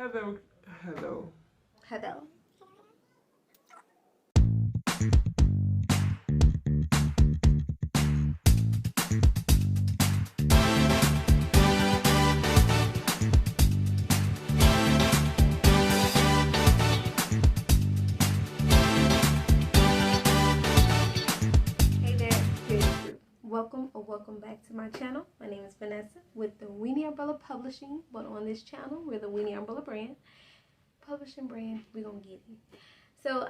Hello. Hello. Hello. Hey there, creative group. Welcome back to my channel. My name is Vanessa with the Weenie Umbrella Publishing, but on this channel, we're the Weenie Umbrella brand. Publishing brand, we're gonna get it. So,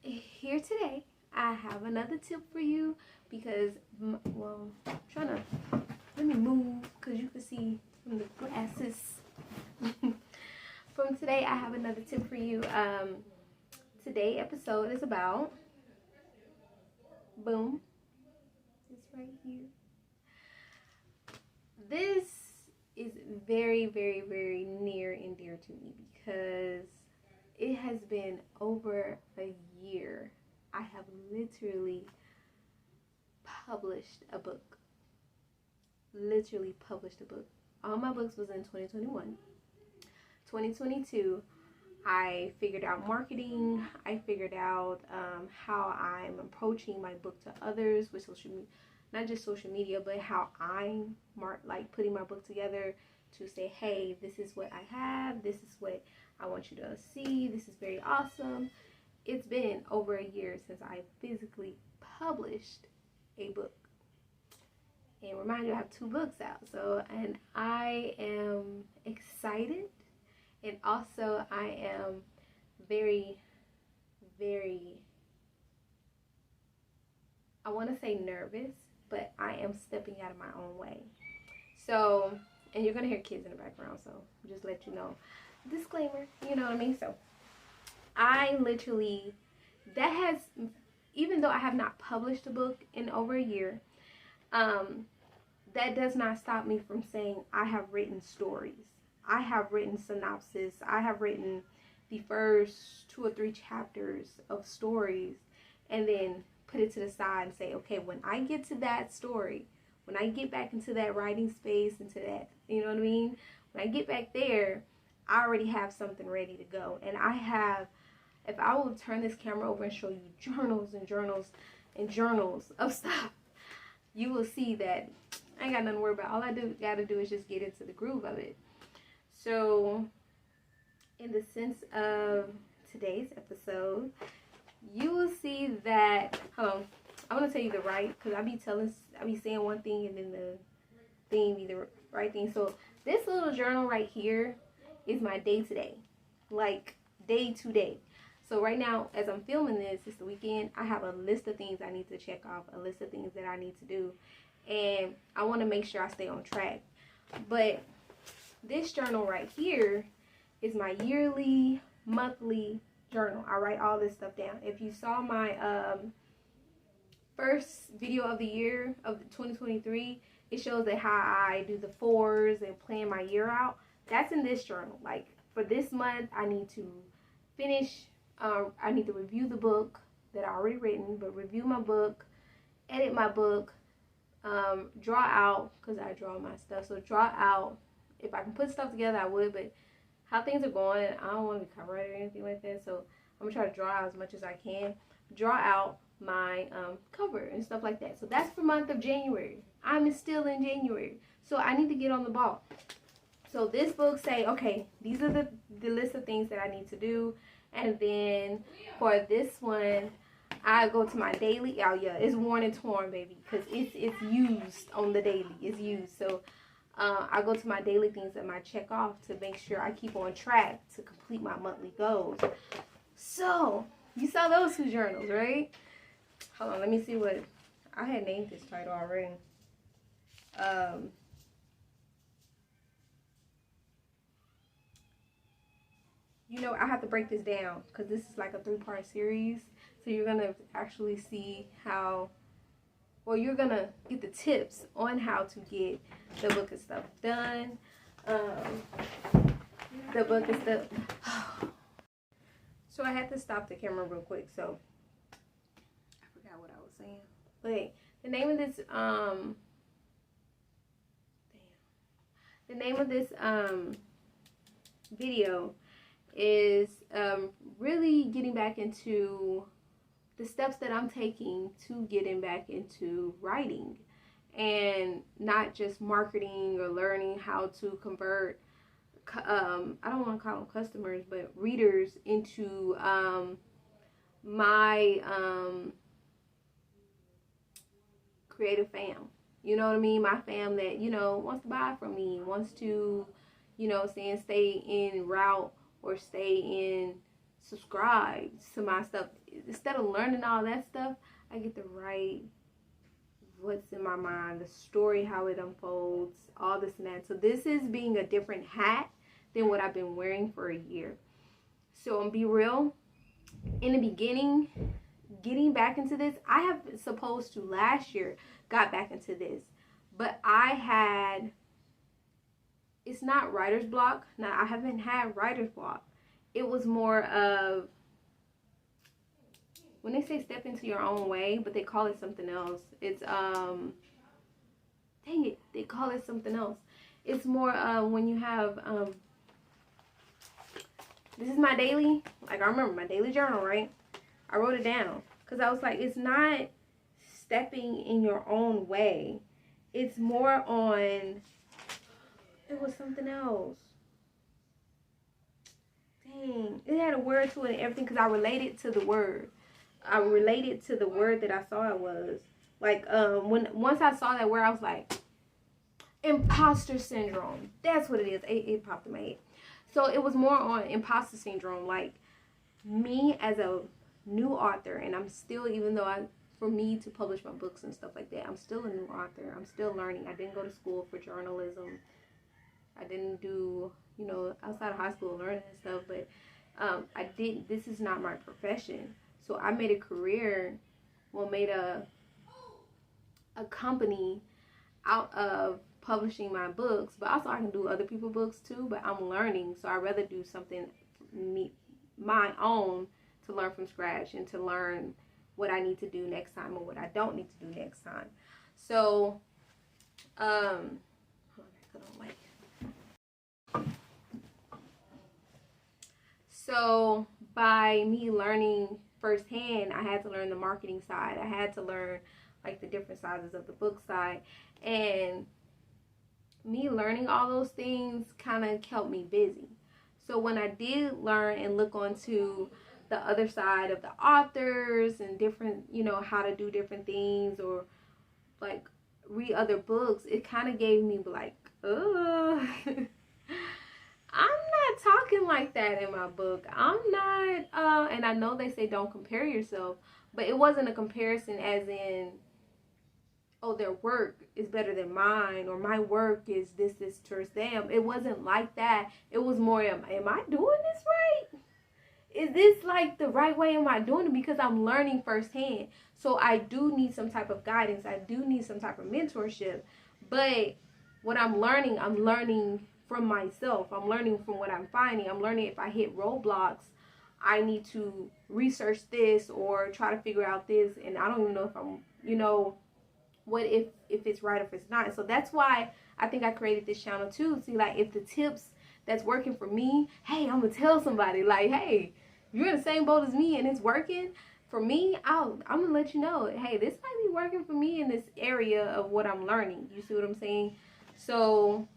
here today, I have another tip for you because, well, I'm trying to, let me move because you can see from the glasses. From today, I have another tip for you. Today episode is about, boom, it's right here. This is very, very, very near and dear to me because it has been over a year. I have literally published a book. Literally published a book. All my books was in 2021. 2022, I figured out marketing. I figured out how I'm approaching my book to others with social media. Not just social media, but how I'm putting my book together to say, hey, this is what I have. This is what I want you to see. This is very awesome. It's been over a year since I physically published a book. And remind you, I have 2 books out. So, and I am excited. And also, I am very, very, I want to say nervous, but I am stepping out of my own way. So, and you're going to hear kids in the background, so just let you know. Disclaimer, you know what I mean? So, I literally, that has, even though I have not published a book in over a year, that does not stop me from saying I have written stories. I have written synopsis. I have written the first 2 or 3 chapters of stories and then put it to the side and say, okay, when I get to that story, when I get back into that writing space, into that, you know what I mean? When I get back there, I already have something ready to go. And I have, if I will turn this camera over and show you journals and journals and journals of stuff, you will see that I ain't got nothing to worry about. All I gotta do is just get into the groove of it. So, in the sense of today's episode, you will see that, I want to tell you the right, because I be saying one thing and then the thing be the right thing. So, this little journal right here is my day-to-day, like day-to-day. So, right now, as I'm filming this, it's the weekend, I have a list of things I need to check off, a list of things that I need to do, and I want to make sure I stay on track. But this journal right here is my yearly, monthly journal. I write all this stuff down. If you saw my first video of the year of 2023, it shows that how I do the 4s and plan my year out. That's in this journal. Like for this month, I need to finish. I need to review the book that I already written, but review my book, edit my book, draw out, because I draw my stuff. So draw out. If I can put stuff together, I would, but how things are going, I don't want to be copyrighted or anything like that, so I'm going to try to draw out as much as I can. Draw out my cover and stuff like that. So that's for month of January. I'm still in January, so I need to get on the ball. So this book say, okay, these are the list of things that I need to do, and then for this one, I go to my daily. Oh yeah, it's worn and torn, baby, because it's used on the daily. It's used, so I go to my daily things that I check off to make sure I keep on track to complete my monthly goals. So, you saw those 2 journals, right? Hold on, let me see what, I had named this title already. You know, I have to break this down because this is like a 3-part series. So you're going to actually see how, well, you're going to get the tips on how to get the book and stuff done. The book and stuff. So I had to stop the camera real quick. So I forgot what I was saying. But the name of this, the name of this video is really getting back into the steps that I'm taking to getting back into writing, and not just marketing or learning how to convert I don't want to call them customers, but readers into my creative fam. You know what I mean? My fam that, wants to buy from me, wants to, stay in route or stay in subscribe to my stuff. Instead of learning all that stuff, I get to write what's in my mind, the story, how it unfolds, all this and that. So this is being a different hat than what I've been wearing for a year. So I'm be real. In the beginning, getting back into this, I have supposed to last year got back into this, but it's not writer's block. Now, I haven't had writer's block. It was more of, when they say step into your own way, but they call it something else. It's, dang it, they call it something else. It's more when you have, this is my daily, like I remember my daily journal, right? I wrote it down because I was like, it's not stepping in your own way. It's more on, it was something else. Dang, it had a word to it and everything because I related to the word. I related to the word that I saw it was. Like, once I saw that word, I was like, imposter syndrome. That's what it is. It popped in my head. So it was more on imposter syndrome. Like, me as a new author, and I'm still, even though for me to publish my books and stuff like that, I'm still a new author. I'm still learning. I didn't go to school for journalism. I didn't do, outside of high school learning and stuff, but this is not my profession. So I made a career, made a company out of publishing my books, but also I can do other people's books too, but I'm learning, so I'd rather do something my own to learn from scratch and to learn what I need to do next time or what I don't need to do next time. So, so by me learning firsthand, I had to learn the marketing side. I had to learn like the different sizes of the book side, and me learning all those things kind of kept me busy. So when I did learn and look onto the other side of the authors and different, how to do different things or like read other books, it kind of gave me like, I'm not talking like that in my book. I'm not, and I know they say don't compare yourself, but it wasn't a comparison as in, oh, their work is better than mine, or my work is this towards them. It wasn't like that. It was more, am I doing this right? Is this like the right way? Am I doing it? Because I'm learning firsthand. So I do need some type of guidance. I do need some type of mentorship. But what I'm learning from myself. I'm learning from what I'm finding. I'm learning if I hit roadblocks, I need to research this or try to figure out this. And I don't even know if I'm, what if it's right or if it's not. So that's why I think I created this channel too. See, like, if the tips that's working for me, hey, I'm gonna tell somebody, like, hey, you're in the same boat as me and it's working for me, I'm gonna let you know, hey, this might be working for me in this area of what I'm learning. You see what I'm saying? So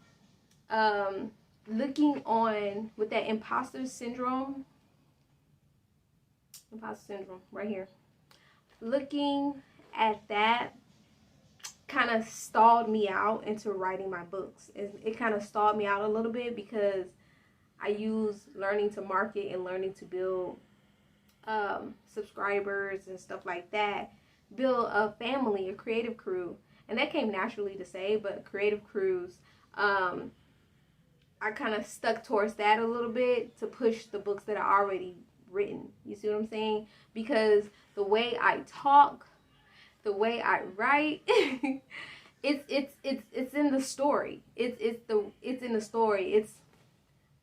looking on with that imposter syndrome right here, looking at that kind of stalled me out into writing my books. It kind of stalled me out a little bit because I use learning to market and learning to build subscribers and stuff like that, build a family, a creative crew, and that came naturally to say, but creative crews, I kind of stuck towards that a little bit to push the books that are already written. You see what I'm saying? Because the way I talk, the way I write, it's in the story. It's in the story.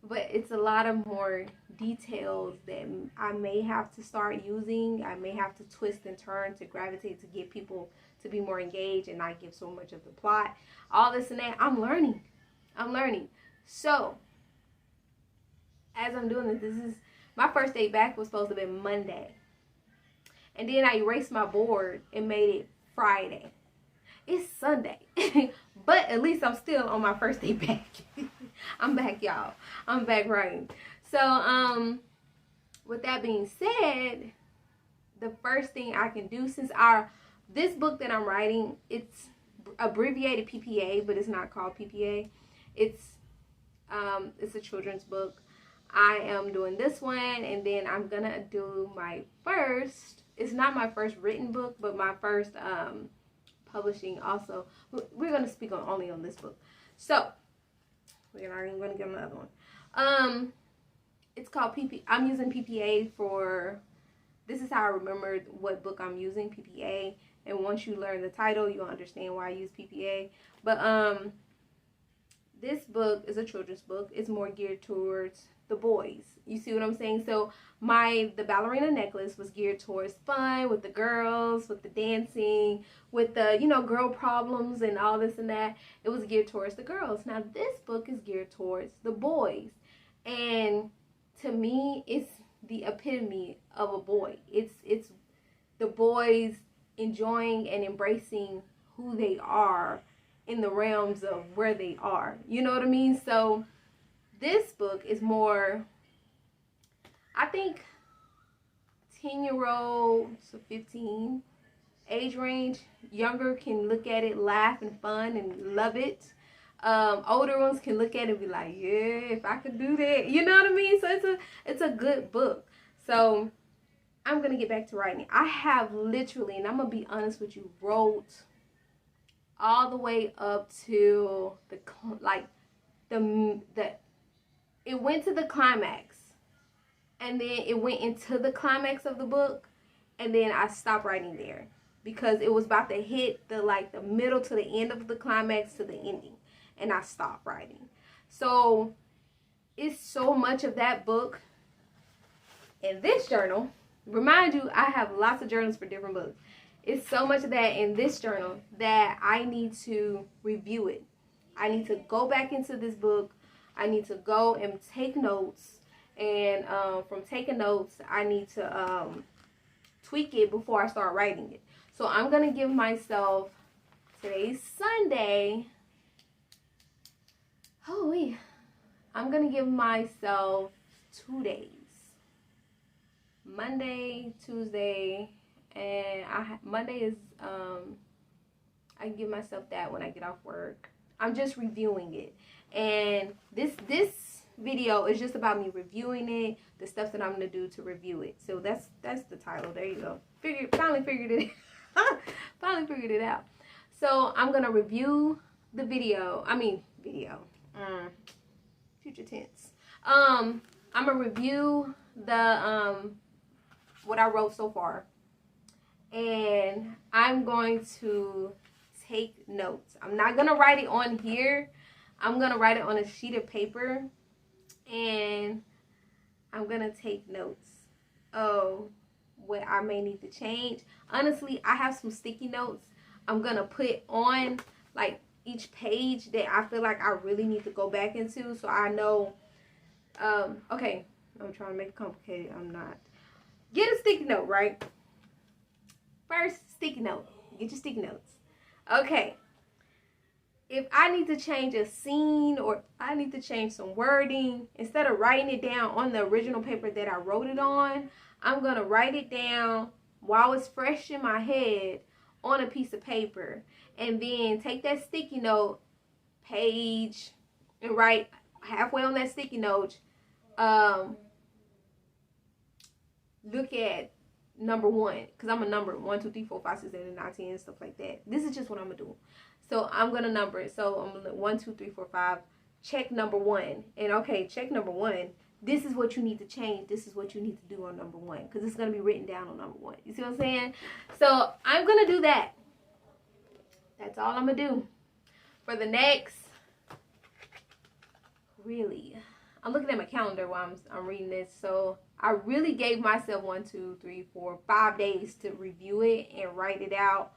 But it's a lot of more details that I may have to start using. I may have to twist and turn to gravitate to get people to be more engaged and not give so much of the plot. All this and that. I'm learning. So as I'm doing this, this is my first day back was supposed to be Monday. And then I erased my board and made it Friday. It's Sunday. But at least I'm still on my first day back. I'm back, y'all. I'm back writing. So, with that being said, the first thing I can do, since this book that I'm writing, it's abbreviated PPA, but it's not called PPA. It's a children's book. I am doing this one, and then I'm gonna do my first. It's not my first written book, but my first publishing also. We're gonna speak only on this book. So we're gonna get another one. It's called PP. I'm using PPA for. This is how I remembered what book I'm using, PPA. And once you learn the title, you'll understand why I use PPA. But this book is a children's book. It's more geared towards the boys. You see what I'm saying? So the ballerina necklace was geared towards fun with the girls, with the dancing, with the, girl problems and all this and that. It was geared towards the girls. Now this book is geared towards the boys. And to me, it's the epitome of a boy. It's the boys enjoying and embracing who they are in the realms of where they are. You know what I mean? So this book is more, I think, 10-year-olds to 15 age range. Younger can look at it, laugh and fun and love it. Older ones can look at it and be like, yeah, if I could do that. You know what I mean? So it's a good book. So I'm going to get back to writing. I have literally, and I'm going to be honest with you, wrote all the way up to it went to the climax, and then it went into the climax of the book, and then I stopped writing there because it was about to hit the middle to the end of the climax to the ending, and I stopped writing. So it's so much of that book in this journal. Remind you, I have lots of journals for different books. It's so much of that in this journal that I need to review it. I need to go back into this book. I need to go and take notes. And from taking notes, I need to tweak it before I start writing it. So I'm going to give myself, today's Sunday. Holy. I'm going to give myself 2 days. Monday, Tuesday, and Monday is, I can give myself that when I get off work. I'm just reviewing it. And this video is just about me reviewing it, the stuff that I'm going to do to review it. So that's the title. There you go. Finally figured it finally figured it out. So I'm going to review the video. Future tense. I'm going to review the, what I wrote so far. And I'm going to take notes. I'm not going to write it on here. I'm going to write it on a sheet of paper. And I'm going to take notes of what I may need to change. Honestly, I have some sticky notes I'm going to put on each page that I feel like I really need to go back into. So I know, okay, I'm trying to make it complicated. I'm not. Get a sticky note, right? First, sticky note. Get your sticky notes. Okay. If I need to change a scene or I need to change some wording, instead of writing it down on the original paper that I wrote it on, I'm going to write it down while it's fresh in my head on a piece of paper. And then take that sticky note page and write halfway on that sticky note, look at number 1, because I'm a number 1, 2, 3, 4, 5, 6, 7, 8, 9, 10, stuff like that. This is just what I'm gonna do. So I'm gonna number it. So I'm gonna 1, 2, 3, 4, 5. Check number 1, and okay, check number 1. This is what you need to change. This is what you need to do on number 1, because it's gonna be written down on number 1. You see what I'm saying? So I'm gonna do that. That's all I'm gonna do for the next. Really, I'm looking at my calendar while I'm reading this. So I really gave myself 1, 2, 3, 4, 5 days to review it and write it out.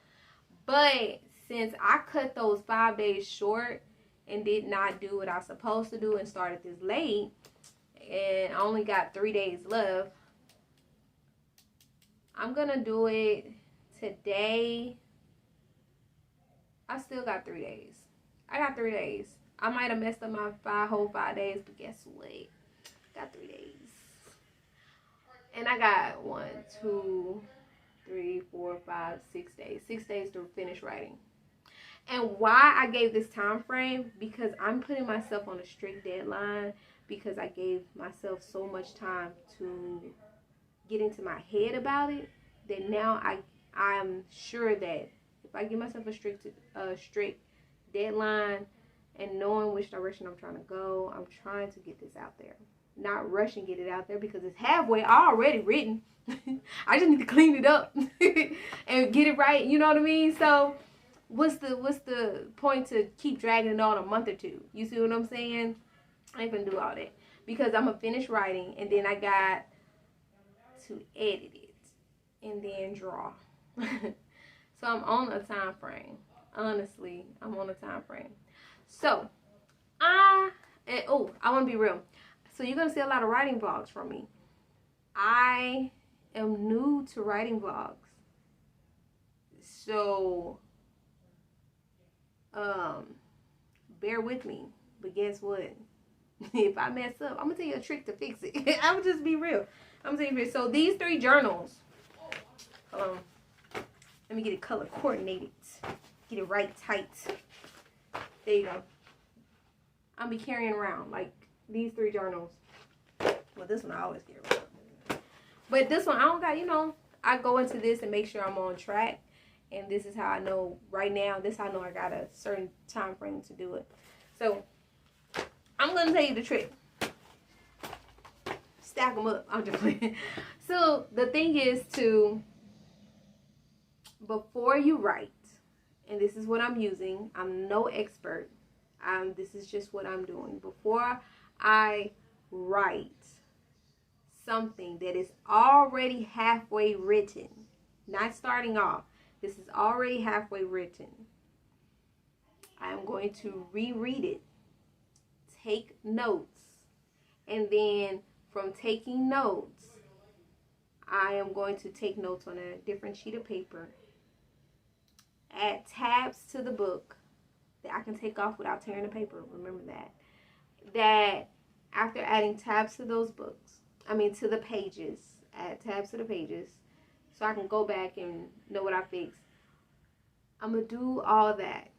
But since I cut those 5 days short and did not do what I was supposed to do and started this late, and I only got 3 days left. I'm gonna do it today. I still got 3 days. I got 3 days. I might have messed up my whole 5 days, but guess what? Got 3 days. And I got 1, 2, 3, 4, 5, 6 days. 6 days to finish writing. And why I gave this time frame, because I'm putting myself on a strict deadline, because I gave myself so much time to get into my head about it, that now I'm sure that if I give myself a strict deadline and knowing which direction I'm trying to go, I'm trying to get this out there. Not rush and get it out there, because it's halfway already written. I just need to clean it up and get it right. You know what I mean? So what's the point to keep dragging it on a month or two? You see what I'm saying? I ain't gonna do all that, because I'm gonna finish writing, and then I got to edit it and then draw. So I'm on a time frame. Honestly, I'm on a time frame. So I want to be real. So you're gonna see a lot of writing vlogs from me. I am new to writing vlogs, so bear with me. But guess what? If I mess up, I'm gonna tell you a trick to fix it. I would just be real. I'm gonna tell you. So these 3 journals. Let me get it color coordinated. Get it right tight. There you go. I'll be carrying around like these 3 journals. Well, this one I always carry around. But this one I don't got, I go into this and make sure I'm on track. And this is how I know right now. This how I know I got a certain time frame to do it. So I'm gonna tell you the trick. Stack them up. I'm just playing. So the thing is to, before you write, and this is what I'm using. I'm no expert. This is just what I'm doing. Before I write something that is already halfway written, not starting off, this is already halfway written, I'm going to reread it, take notes, and then from taking notes, I am going to take notes on a different sheet of paper, add tabs to the book that I can take off without tearing the paper. Remember that. That after adding tabs to those books, to the pages, add tabs to the pages so I can go back and know what I fixed. I'm going to do all that.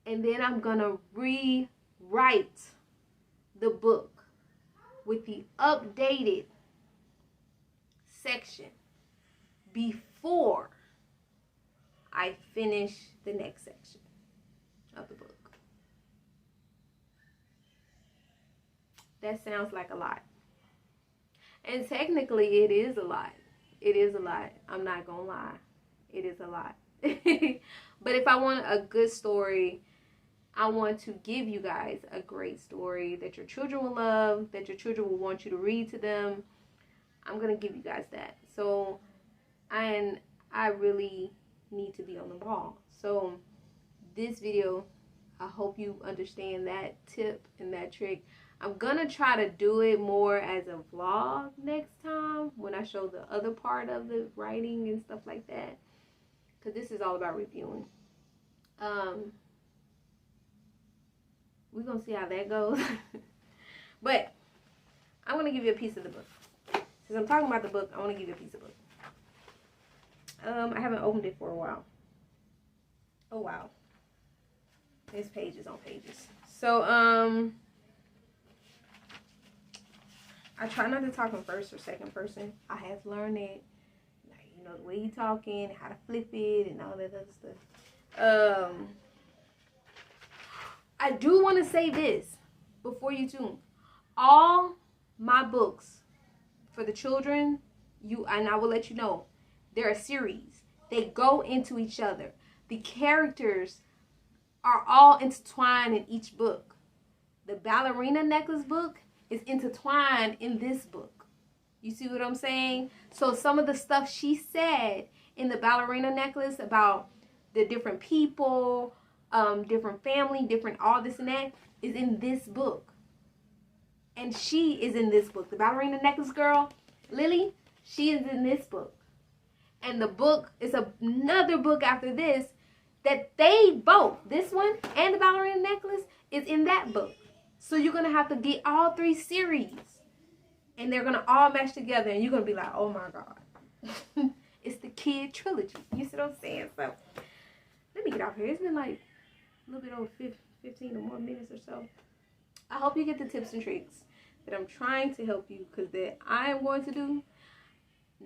And then I'm going to rewrite the book with the updated section before I finish the next section of the book. That sounds like a lot. And technically it is a lot. It is a lot. I'm not gonna lie. It is a lot. But if I want a good story, I want to give you guys a great story that your children will love, that your children will want you to read to them. I'm going to give you guys that. So, and I really need to be on the ball. So, this video, I hope you understand that tip and that trick. I'm going to try to do it more as a vlog next time when I show the other part of the writing and stuff like that. Because this is all about reviewing. We're going to see how that goes. But I'm going to give you a piece of the book. Since I'm talking about the book, I want to give you a piece of the book. I haven't opened it for a while. Oh, wow. There's pages on pages. So, I try not to talk in first or second person. I have learned it. The way you talking, how to flip it, and all that other stuff. I do want to say this before you tune. All my books for the children, and I will let you know, they're a series. They go into each other. The characters are all intertwined in each book. The ballerina necklace book is intertwined in this book. You see what I'm saying? So some of the stuff she said in the ballerina necklace about the different people, different family, different all this and that is in this book. And she is in this book. The ballerina necklace girl, Lily, she is in this book. And the book is another book after this that they both, this one and the ballerina necklace, is in that book. So you're going to have to get all 3 series. And they're going to all match together. And you're going to be like, oh my God. It's the kid trilogy. You see what I'm saying? So let me get off here. It's been like a little bit over 15 or more minutes or so. I hope you get the tips and tricks that I'm trying to help you, because that I am going to do.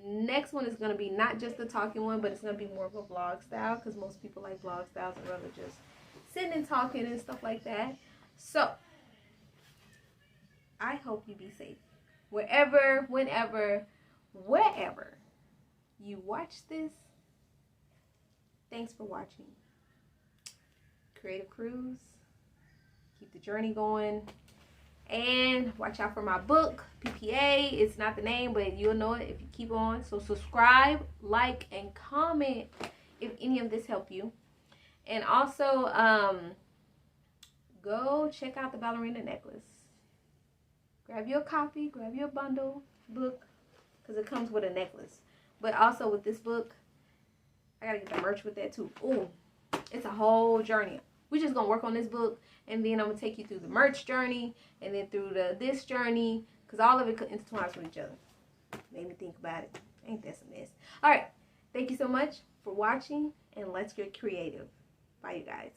Next one is going to be not just the talking one, but it's going to be more of a vlog style, because most people like vlog styles and rather just sitting and talking and stuff like that. So I hope you be safe wherever, whenever, wherever you watch this. Thanks for watching. Creative Cruise. Keep the journey going. And watch out for my book, PPA. It's not the name, but you'll know it if you keep on. So subscribe, like, and comment if any of this helped you. And also, go check out the ballerina necklace. Grab your copy, grab your bundle book, because it comes with a necklace. But also with this book, I gotta get the merch with that too. Ooh, it's a whole journey. We're just gonna work on this book, and then I'm gonna take you through the merch journey, and then through this journey, because all of it intertwines with each other. Made me think about it. Ain't that some mess? All right, thank you so much for watching, and let's get creative. Bye, you guys.